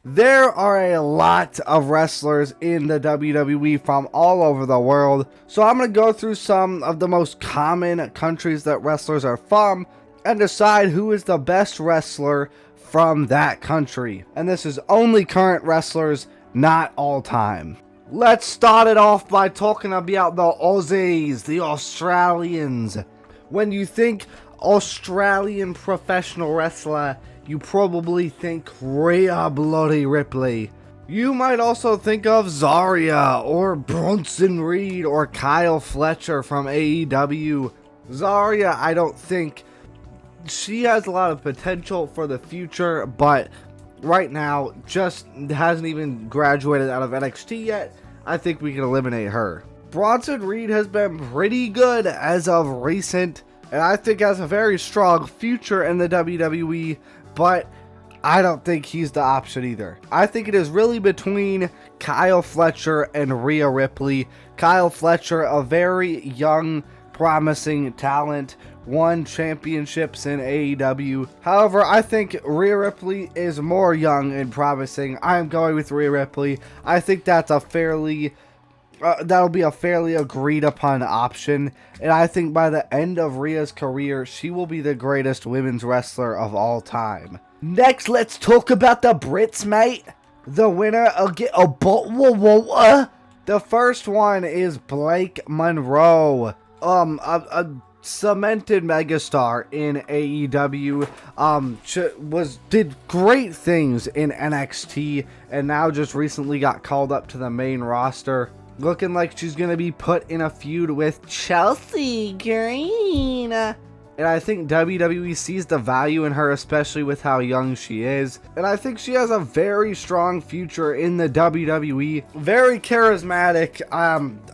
There are a lot of wrestlers in the WWE from all over the world, so I'm going to go through some of the most common countries that wrestlers are from and decide who is the best wrestler from that country. And this is only current wrestlers, not all time. Let's start it off by talking about the Aussies, the Australians. When you think Australian professional wrestler, you probably think Rhea Bloody Ripley. You might also think of Zarya or Bronson Reed or Kyle Fletcher from AEW. Zarya, I don't think she has a lot of potential for the future, but right now just hasn't even graduated out of NXT yet. I think we can eliminate her. Bronson Reed has been pretty good as of recent, and I think has a very strong future in the WWE, but I don't think he's the option either. I think it is really between Kyle Fletcher and Rhea Ripley. Kyle Fletcher, a very young, promising talent, won championships in AEW. However, I think Rhea Ripley is more young and promising. I'm going with Rhea Ripley. I think that's a fairly that'll be a fairly agreed upon option, and I think by the end of Rhea's career, she will be the greatest women's wrestler of all time. Next, let's talk about the Brits, mate. The winner will get a bottle of water. The first one is Blake Monroe, a cemented megastar in AEW. Did great things in NXT, and now just recently got called up to the main roster. Looking like she's going to be put in a feud with Chelsea Green. And I think WWE sees the value in her, especially with how young she is. And I think she has a very strong future in the WWE. Very charismatic,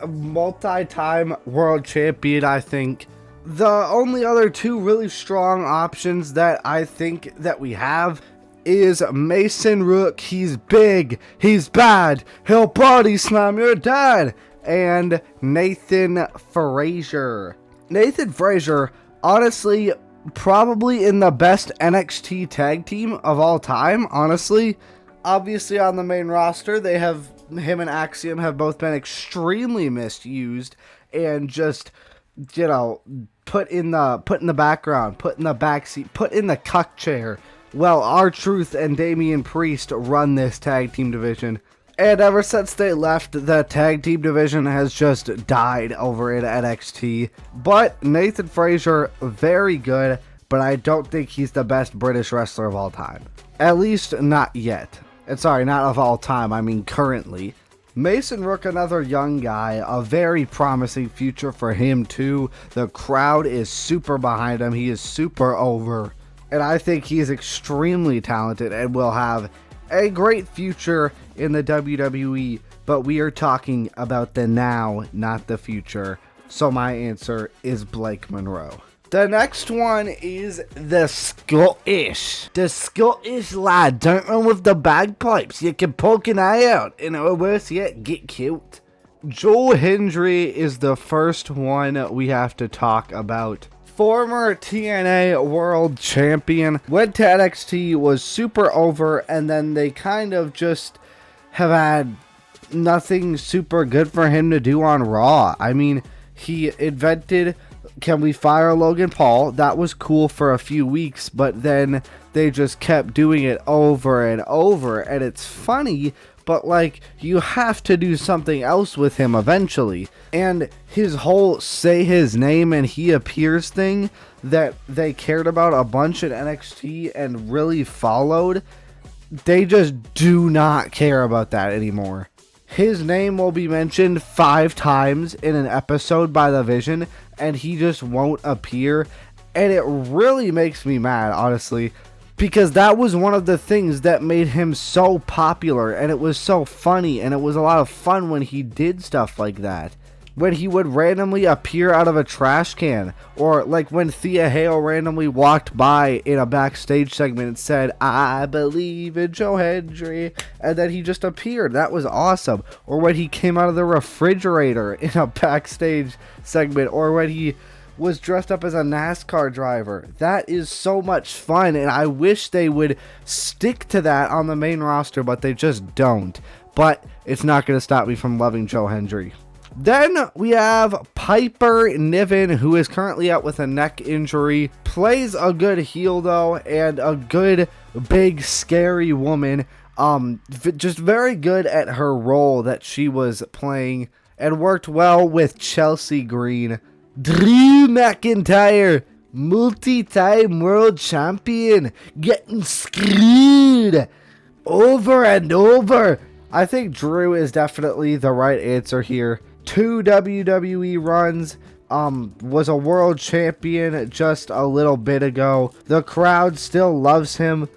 multi-time world champion, I think. The only other two really strong options that I think that we have is Mason Rook. He's big, he's bad, he'll body slam your dad. And Nathan Frazier. Nathan Frazier, honestly, probably in the best NXT tag team of all time, honestly. Obviously on the main roster, they have him and Axiom have both been extremely misused and just, you know, put in the background, put in the backseat, put in the cuck chair. Well, R-Truth and Damian Priest run this tag team division. And ever since they left, the tag team division has just died over in NXT. But Nathan Frazier, very good, but I don't think he's the best British wrestler of all time. At least not yet. And sorry, not of all time, I mean currently. Mason Rook, another young guy, a very promising future for him too. The crowd is super behind him, he is super over. And I think he is extremely talented and will have a great future in the WWE. But we are talking about the now, not the future. So my answer is Blake Monroe. The next one is the Scottish. The Scottish lad. Don't run with the bagpipes. You can poke an eye out. And or worse yet, get killed. Joe Hendry is the first one we have to talk about. Former TNA World Champion, went to NXT, was super over, and then they kind of just have had nothing super good for him to do on Raw. I mean, he invented Can We Fire Logan Paul? That was cool for a few weeks, but then they just kept doing it over and over, and it's funny, but like, you have to do something else with him eventually. And his whole say his name and he appears thing that they cared about a bunch at NXT and really followed, they just do not care about that anymore. His name will be mentioned 5 times in an episode by The Vision, and he just won't appear. And it really makes me mad, honestly, because that was one of the things that made him so popular, and it was so funny, and it was a lot of fun when he did stuff like that. When he would randomly appear out of a trash can, or like when Thea Hale randomly walked by in a backstage segment and said, "I believe in Joe Hendry," and then he just appeared. That was awesome. Or when he came out of the refrigerator in a backstage segment, or when he was dressed up as a NASCAR driver. That is so much fun, and I wish they would stick to that on the main roster, but they just don't. But it's not going to stop me from loving Joe Hendry. Then we have Piper Niven, who is currently out with a neck injury. Plays a good heel, though, and a good, big, scary woman. Just very good at her role that she was playing, and worked well with Chelsea Green. Drew McIntyre, multi-time world champion, getting screwed over and over. I think Drew is definitely the right answer here. 2 WWE runs, was a world champion just a little bit ago. The crowd still loves him,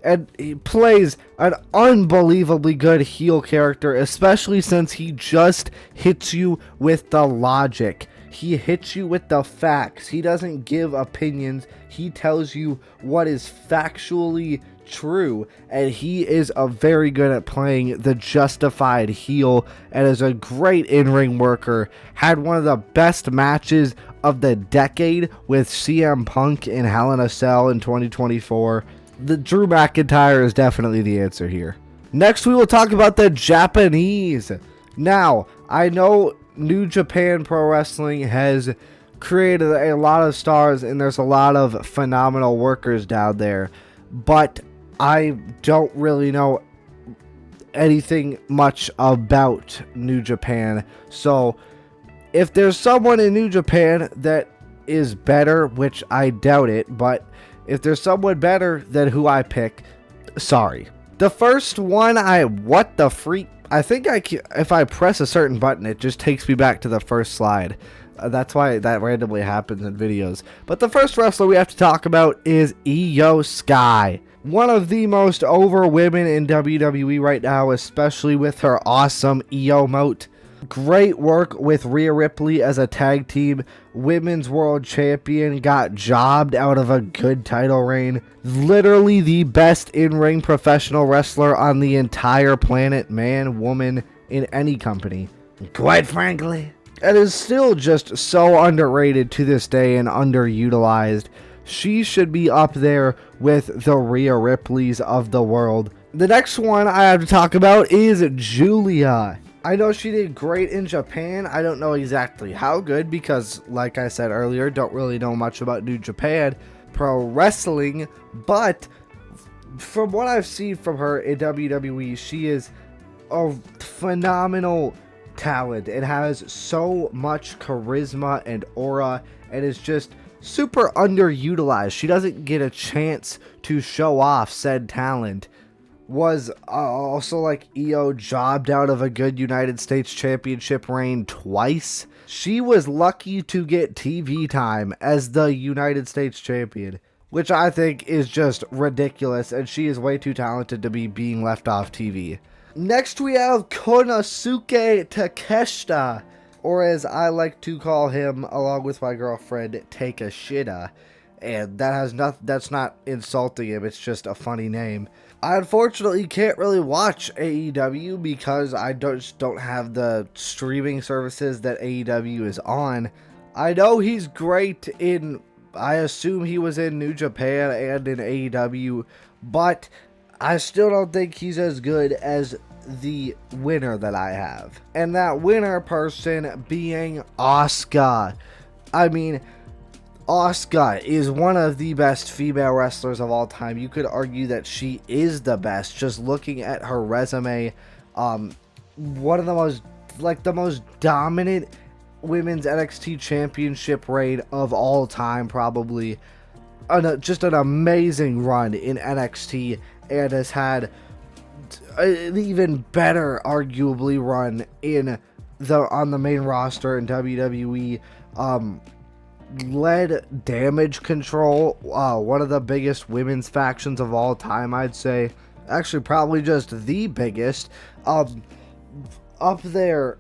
and he plays an unbelievably good heel character, especially since he just hits you with the logic. He hits you with the facts. He doesn't give opinions. He tells you what is factually true, and he is very good at playing the justified heel and is a great in-ring worker. Had one of the best matches of the decade with CM Punk in Hell in a Cell in 2024. The Drew McIntyre is definitely the answer here. Next, we will talk about the Japanese. Now, I know New Japan Pro Wrestling has created a lot of stars, and there's a lot of phenomenal workers down there, but I don't really know anything much about New Japan. So if there's someone in New Japan that is better, which I doubt it, but if there's someone better than who I pick, sorry. The first one, what the freak? I think if I press a certain button, it just takes me back to the first slide. That's why that randomly happens in videos. But the first wrestler we have to talk about is Io Sky. One of the most over women in WWE right now, especially with her awesome Io mote. Great work with Rhea Ripley as a tag team. Women's world champion, got jobbed out of a good title reign. Literally the best in-ring professional wrestler on the entire planet, man, woman, in any company. Quite frankly. And is still just so underrated to this day and underutilized. She should be up there with the Rhea Ripleys of the world. The next one I have to talk about is Julia. I know she did great in Japan. I don't know exactly how good because, like I said earlier, don't really know much about New Japan Pro Wrestling. But from what I've seen from her in WWE, she is a phenomenal talent. It has so much charisma and aura, and is just super underutilized. She doesn't get a chance to show off said talent. Was also, like Io, jobbed out of a good United States Championship reign twice. She was lucky to get TV time as the United States Champion, which I think is just ridiculous, and she is way too talented to be being left off TV. Next we have Konosuke Takeshita, or as I like to call him, along with my girlfriend, Take a Shita. And that's not insulting him, it's just a funny name. I unfortunately can't really watch AEW because I don't have the streaming services that AEW is on. I know he's great I assume he was in New Japan and in AEW, but I still don't think he's as good as the winner that I have. And that winner person being Asuka. I mean, Asuka is one of the best female wrestlers of all time. You could argue that she is the best just looking at her resume. One of the most dominant women's NXT championship reign of all time, probably. Just an amazing run in NXT, and has had an even better, arguably, run on the main roster in WWE. Led Damage Control, one of the biggest women's factions of all time, I'd say. Actually, probably just the biggest. Up there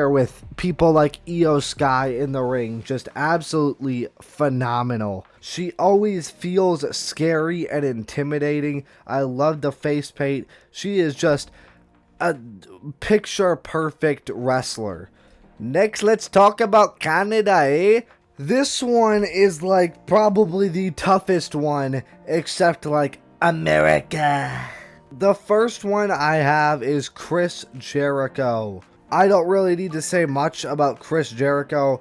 with people like Io Sky in the ring. Just absolutely phenomenal. She always feels scary and intimidating. I love the face paint. She is just a picture perfect wrestler. Next, let's talk about Canada, eh? This one is like probably the toughest one, except like America. The first one I have is Chris Jericho. I don't really need to say much about Chris Jericho.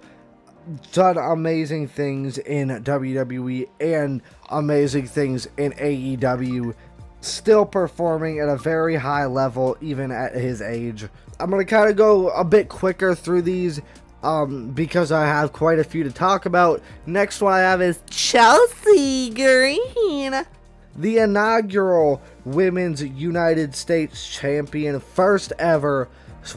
Done amazing things in WWE and amazing things in AEW. Still performing at a very high level even at his age. I'm going to kind of go a bit quicker through these because I have quite a few to talk about. Next one I have is Chelsea Green. The inaugural Women's United States Champion, first ever,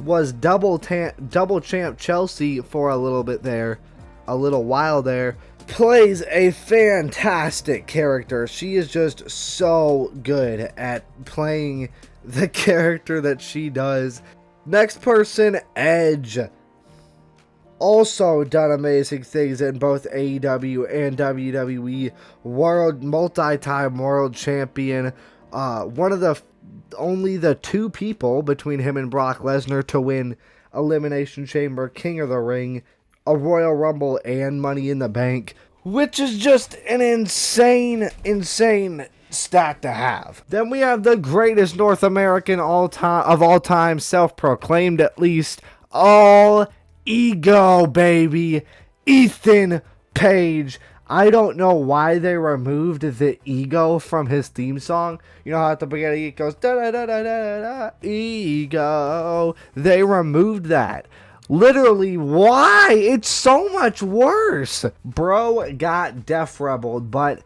was double champ Chelsea for a little while there. Plays a fantastic character. She is just so good at playing the character that she does. Next person, Edge. Also done amazing things in both AEW and WWE. Multi-time world champion. One of the only the two people between him and Brock Lesnar to win Elimination Chamber, King of the Ring, a Royal Rumble, and Money in the Bank, which is just an insane stat to have. Then we have the greatest North American of all time, self-proclaimed at least, all ego, baby, Ethan Page. I don't know why they removed the ego from his theme song. You know how at the beginning it goes da da da da da da ego. They removed that. Literally, why? It's so much worse. Bro got Def Rebelled, but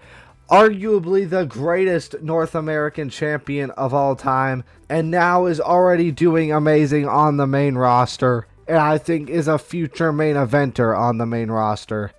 arguably the greatest North American champion of all time, and now is already doing amazing on the main roster, and I think is a future main eventer on the main roster.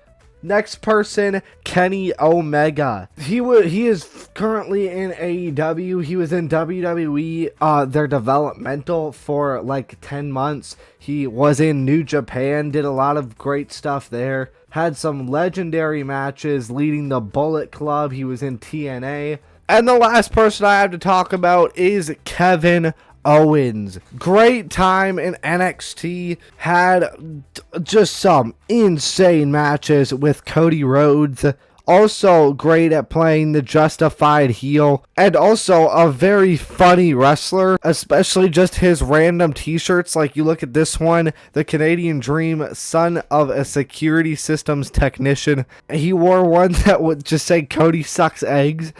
Next person, Kenny Omega. He is currently in AEW. He was in WWE, their developmental for like 10 months. He was in New Japan, did a lot of great stuff there. Had some legendary matches leading the Bullet Club. He was in TNA. And the last person I have to talk about is Kevin Owens. Great time in NXT. Had just some insane matches with Cody Rhodes. Also great at playing the justified heel. And also a very funny wrestler. Especially just his random t-shirts. Like you look at this one. The Canadian Dream, son of a security systems technician. He wore one that would just say Cody sucks eggs.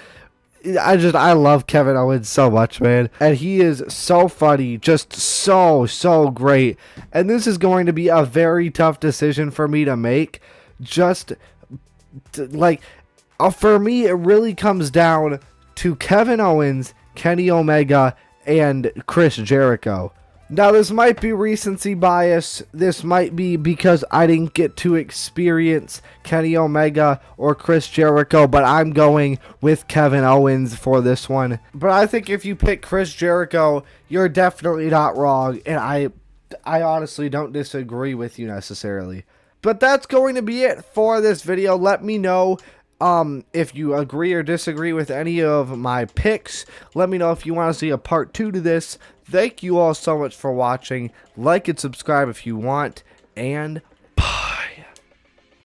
I love Kevin Owens so much, man. And he is so funny. Just so great. And this is going to be a very tough decision for me to make. For me, it really comes down to Kevin Owens, Kenny Omega, and Chris Jericho. Now, this might be recency bias. This might be because I didn't get to experience Kenny Omega or Chris Jericho, but I'm going with Kevin Owens for this one. But I think if you pick Chris Jericho, you're definitely not wrong, and I honestly don't disagree with you necessarily. But that's going to be it for this video. Let me know if you agree or disagree with any of my picks. Let me know if you want to see a part 2 to this. Thank you all so much for watching. Like and subscribe if you want, and